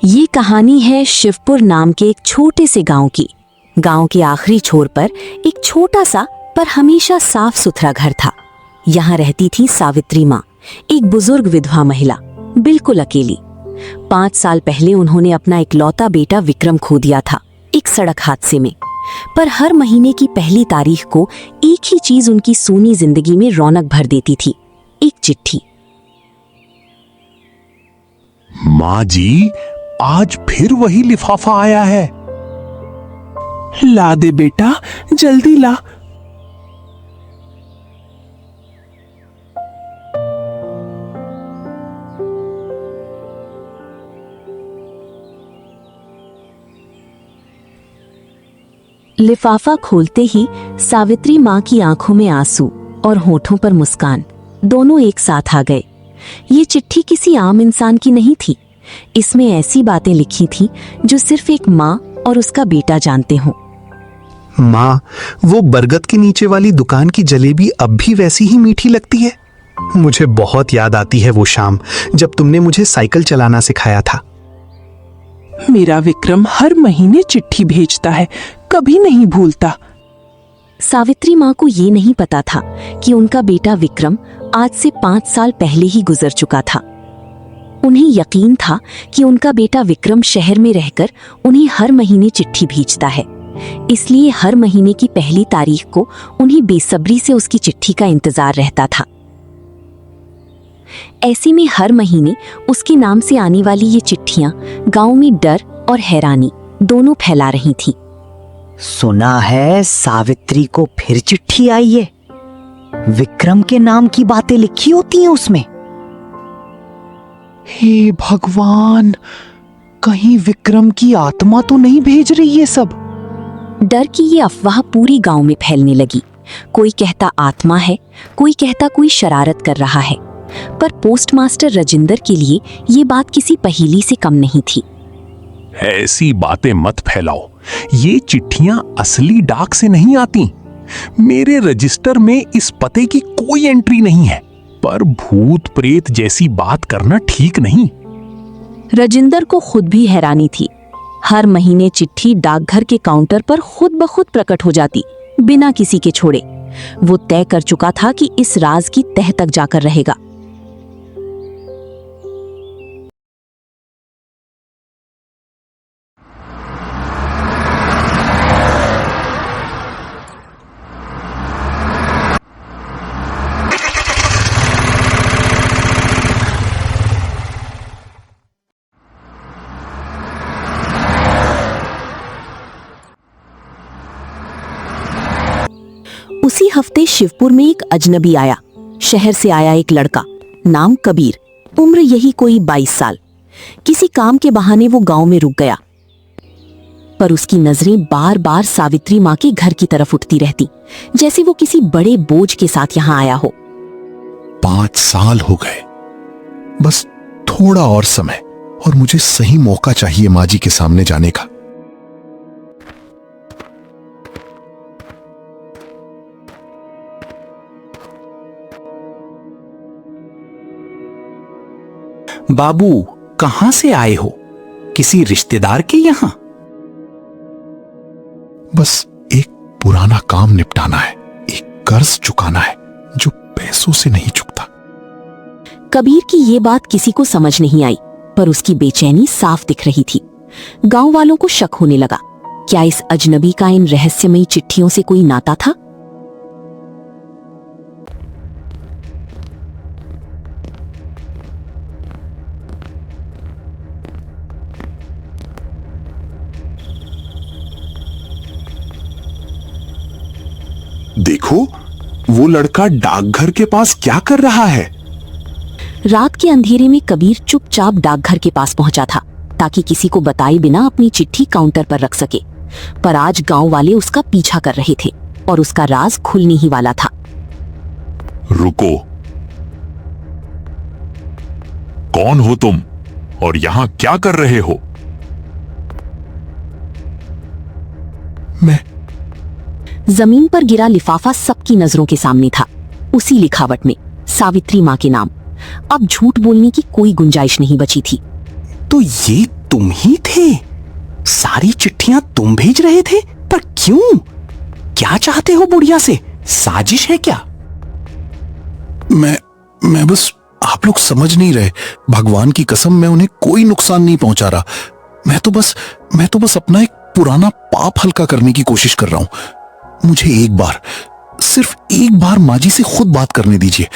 ये कहानी है शिवपुर नाम के एक छोटे से गांव की। गांव के आखिरी छोर पर एक छोटा सा पर हमेशा साफ सुथरा घर था। यहाँ रहती थी सावित्री माँ, एक बुजुर्ग विधवा महिला, बिल्कुल अकेली। 5 साल पहले उन्होंने अपना इकलौता बेटा विक्रम खो दिया था एक सड़क हादसे में। पर हर महीने की पहली तारीख को एक ही चीज उनकी सूनी जिंदगी में रौनक भर देती थी, एक चिट्ठी। माँ जी, आज फिर वही लिफाफा आया है। ला दे बेटा, जल्दी ला। लिफाफा खोलते ही सावित्री माँ की आंखों में आंसू और होठों पर मुस्कान दोनों एक साथ आ गए। ये चिट्ठी किसी आम इंसान की नहीं थी। इसमें ऐसी बातें लिखी थी जो सिर्फ एक माँ और उसका बेटा जानते हों। माँ, वो बरगद के नीचे वाली दुकान की जलेबी अब भी वैसी ही मीठी लगती है। मुझे बहुत याद आती है वो शाम जब तुमने मुझे साइकिल चलाना सिखाया था। मेरा विक्रम हर महीने चिट्ठी भेजता है, कभी नहीं भूलता। सावित्री माँ को ये नहीं पता था कि उनका बेटा विक्रम आज से 5 साल पहले ही गुजर चुका था। उन्हें यकीन था कि उनका बेटा विक्रम शहर में रहकर उन्हें हर महीने चिट्ठी भेजता है, इसलिए हर महीने की पहली तारीख को उन्हें बेसब्री से उसकी चिट्ठी का इंतजार रहता था। ऐसे में हर महीने उसके नाम से आने वाली ये चिट्ठियां गांव में डर और हैरानी दोनों फैला रही थीं। सुना है सावित्री को फिर चिट्ठी आई है। विक्रम के नाम की बातें लिखी होती हैं उसमें। हे भगवान, कहीं विक्रम की आत्मा तो नहीं भेज रही ये सब। डर की ये अफवाह पूरी गांव में फैलने लगी। कोई कहता आत्मा है, कोई कहता कोई शरारत कर रहा है। पर पोस्टमास्टर राजिंदर के लिए ये बात किसी पहेली से कम नहीं थी। ऐसी बातें मत फैलाओ, ये चिट्ठियां असली डाक से नहीं आती। मेरे रजिस्टर में इस पते की कोई एंट्री नहीं है। पर भूत प्रेत जैसी बात करना ठीक नहीं। राजिंदर को खुद भी हैरानी थी। हर महीने चिट्ठी डाकघर के काउंटर पर खुद ब खुद प्रकट हो जाती, बिना किसी के छोड़े। वो तय कर चुका था कि इस राज की तह तक जाकर रहेगा। उसी हफ्ते शिवपुर में एक अजनबी आया। शहर से आया एक लड़का, नाम कबीर, उम्र यही कोई 22 साल। किसी काम के बहाने वो गांव में रुक गया, पर उसकी नजरें बार बार सावित्री माँ के घर की तरफ उठती रहती, जैसे वो किसी बड़े बोझ के साथ यहाँ आया हो। 5 साल हो गए, बस थोड़ा और समय और मुझे सही मौका चाहिए माँ जी के सामने जाने का। बाबू, कहां से आए हो? किसी रिश्तेदार के यहां? बस एक पुराना काम निपटाना है, एक कर्ज चुकाना है जो पैसों से नहीं चुकता। कबीर की ये बात किसी को समझ नहीं आई, पर उसकी बेचैनी साफ दिख रही थी। गांव वालों को शक होने लगा, क्या इस अजनबी का इन रहस्यमयी चिट्ठियों से कोई नाता था? देखो, वो लड़का डाकघर के पास क्या कर रहा है। रात के अंधेरे में कबीर चुपचाप डाकघर के पास पहुंचा था, ताकि किसी को बताए बिना अपनी चिट्ठी काउंटर पर रख सके। पर आज गांव वाले उसका पीछा कर रहे थे और उसका राज खुलने ही वाला था। रुको, कौन हो तुम और यहां क्या कर रहे हो? मैं जमीन पर गिरा लिफाफा सबकी नजरों के सामने था, उसी लिखावट में सावित्री माँ के नाम। अब झूठ बोलने की कोई गुंजाइश नहीं बची थी। तो ये तुम ही थे? सारी चिट्ठियां तुम भेज रहे थे, पर क्यों? क्या चाहते हो बुढ़िया से? साजिश है क्या? मैं बस, आप लोग समझ नहीं रहे। भगवान की कसम, मैं उन्हें कोई नुकसान नहीं पहुंचा रहा। मैं तो बस अपना एक पुराना पाप हल्का करने की कोशिश कर रहा हूं। मुझे एक बार, सिर्फ एक बार माँ जी से खुद बात करने दीजिए।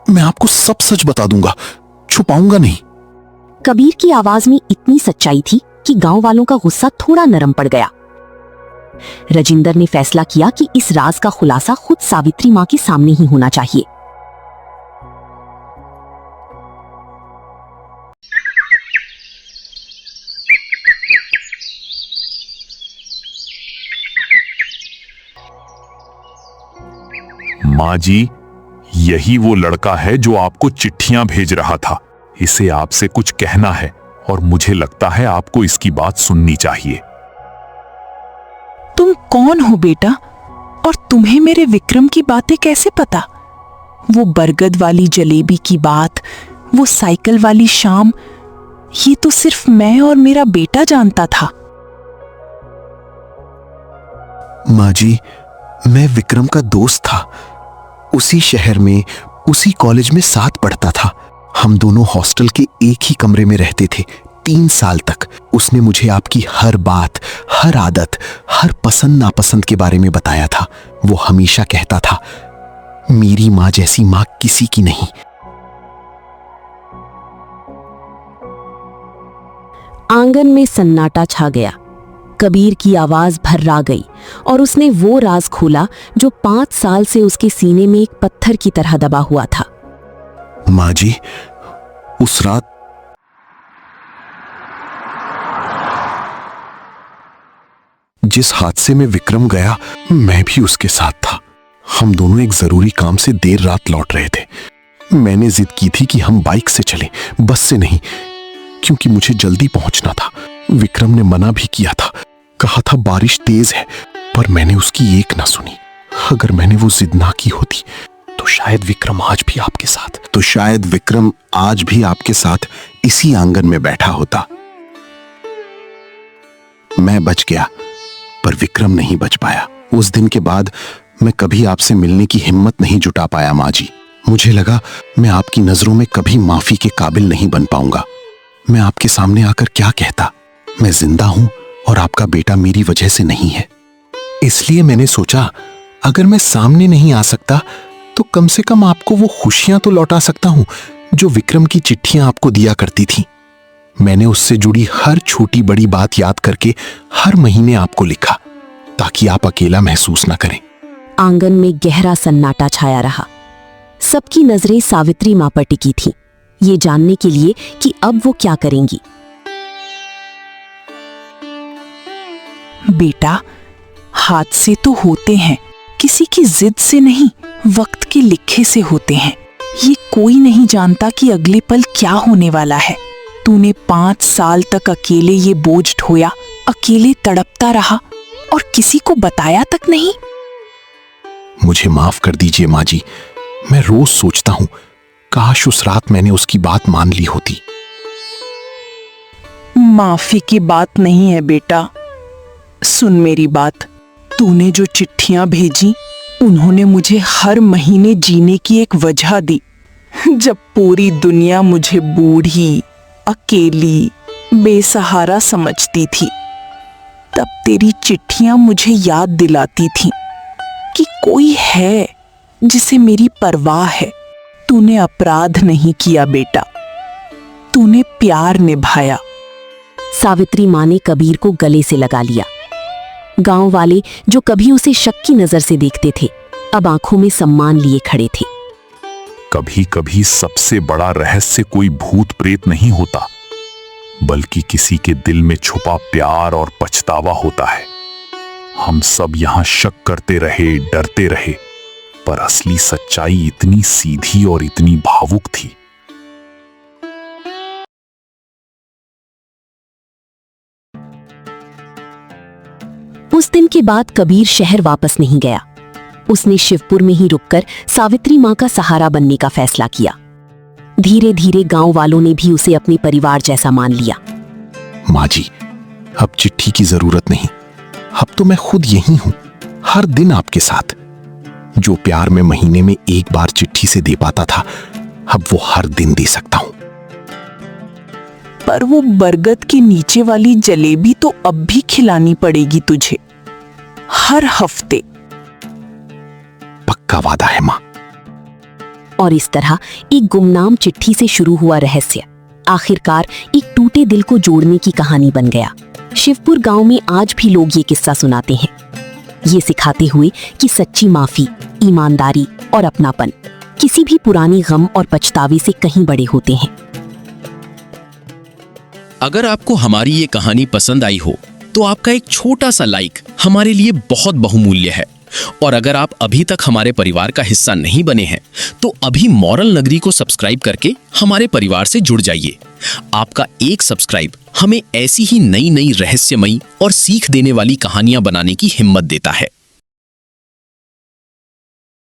मैं आपको सब सच बता दूंगा, छुपाऊंगा नहीं। कबीर की आवाज में इतनी सच्चाई थी कि गांव वालों का गुस्सा थोड़ा नरम पड़ गया। राजिंदर ने फैसला किया कि इस राज का खुलासा खुद सावित्री मां के सामने ही होना चाहिए। माँ जी, यही वो लड़का है जो आपको चिट्ठियां भेज रहा था। इसे आपसे कुछ कहना है और मुझे लगता है आपको इसकी बात सुननी चाहिए। तुम कौन हो बेटा, और तुम्हें मेरे विक्रम की बातें कैसे पता? वो बरगद वाली जलेबी की बात, वो साइकिल वाली शाम, ये तो सिर्फ मैं और मेरा बेटा जानता था। माँ जी, मैं विक्रम का दोस्त था। उसी शहर में, उसी कॉलेज में साथ पढ़ता था। हम दोनों हॉस्टल के एक ही कमरे में रहते थे 3 साल तक। उसने मुझे आपकी हर बात, हर आदत, हर पसंद नापसंद के बारे में बताया था। वो हमेशा कहता था, मेरी माँ जैसी माँ किसी की नहीं। आंगन में सन्नाटा छा गया। कबीर की आवाज भर्रा गई और उसने वो राज खोला जो 5 साल से उसके सीने में एक पत्थर की तरह दबा हुआ था। माँ जी, उस रात जिस हादसे में विक्रम गया, मैं भी उसके साथ था। हम दोनों एक जरूरी काम से देर रात लौट रहे थे। मैंने जिद की थी कि हम बाइक से चलें, बस से नहीं, क्योंकि मुझे जल्दी पहुंचना था। विक्रम ने मना भी किया था, कहा था बारिश तेज है, पर मैंने उसकी एक ना सुनी। अगर मैंने वो जिद ना की होती तो शायद विक्रम आज भी आपके साथ इसी आंगन में बैठा होता। मैं बच गया, पर विक्रम नहीं बच पाया। उस दिन के बाद मैं कभी आपसे मिलने की हिम्मत नहीं जुटा पाया माँ जी। मुझे लगा मैं आपकी नजरों में कभी माफी के काबिल नहीं बन पाऊंगा। मैं आपके सामने आकर क्या कहता? मैं जिंदा हूं और आपका बेटा मेरी वजह से नहीं है। इसलिए मैंने सोचा, अगर मैं सामने नहीं आ सकता तो कम से कम आपको वो खुशियां तो लौटा सकता हूं जो विक्रम की चिट्ठियां आपको दिया करती थी। मैंने उससे जुड़ी हर छोटी बड़ी बात याद करके हर महीने आपको लिखा, ताकि आप अकेला महसूस ना करें। आंगन में गहरा सन्नाटा छाया रहा। सबकी नजरें सावित्री मां पर टिकी थीं, ये जानने के लिए कि अब वो क्या करेंगी। बेटा, हादसे तो होते हैं, किसी की जिद से नहीं, वक्त के लिखे से होते हैं। ये कोई नहीं जानता कि अगले पल क्या होने वाला है। तूने 5 साल तक अकेले ये बोझ ढोया, अकेले तड़पता रहा और किसी को बताया तक नहीं। मुझे माफ कर दीजिए माँ जी। मैं रोज सोचता हूं, काश उस रात मैंने उसकी बात मान ली होती। माफी की बात नहीं है बेटा, सुन मेरी बात। तूने जो चिट्ठियां भेजी, उन्होंने मुझे हर महीने जीने की एक वजह दी। जब पूरी दुनिया मुझे बूढ़ी, अकेली, बेसहारा समझती थी, तब तेरी चिट्ठियां मुझे याद दिलाती थीं कि कोई है जिसे मेरी परवाह है। तूने अपराध नहीं किया बेटा, तूने प्यार निभाया। सावित्री मां ने कबीर को गले से लगा लिया। गांव वाले जो कभी उसे शक की नजर से देखते थे, अब आंखों में सम्मान लिए खड़े थे। कभी कभी सबसे बड़ा रहस्य कोई भूत प्रेत नहीं होता, बल्कि किसी के दिल में छुपा प्यार और पछतावा होता है। हम सब यहां शक करते रहे, डरते रहे, पर असली सच्चाई इतनी सीधी और इतनी भावुक थी। उस दिन के बाद कबीर शहर वापस नहीं गया। उसने शिवपुर में ही रुककर सावित्री मां का सहारा बनने का फैसला किया। धीरे धीरे गांव वालों ने भी उसे अपने परिवार जैसा मान लिया। माँ जी, अब चिट्ठी की जरूरत नहीं। अब तो मैं खुद यही हूं, हर दिन आपके साथ। जो प्यार मैं महीने में एक बार चिट्ठी से दे पाता था, अब वो हर दिन दे सकता हूं। पर वो बरगद के नीचे वाली जलेबी तो अब भी खिलानी पड़ेगी तुझे, हर हफ्ते। पक्का वादा है माँ। और इस तरह एक गुमनाम चिट्ठी से शुरू हुआ रहस्य आखिरकार एक टूटे दिल को जोड़ने की कहानी बन गया। शिवपुर गांव में आज भी लोग ये किस्सा सुनाते हैं, ये सिखाते हुए कि सच्ची माफी, ईमानदारी और अपनापन किसी भी पुरानी गम और पछतावे से कहीं बड़े होते हैं। अगर आपको हमारी ये कहानी पसंद आई हो तो आपका एक छोटा सा लाइक हमारे लिए बहुत बहुमूल्य है। और अगर आप अभी तक हमारे परिवार का हिस्सा नहीं बने हैं तो अभी मॉरल नगरी को सब्सक्राइब करके हमारे परिवार से जुड़ जाइए। आपका एक सब्सक्राइब हमें ऐसी ही नई नई रहस्यमयी और सीख देने वाली कहानियां बनाने की हिम्मत देता है।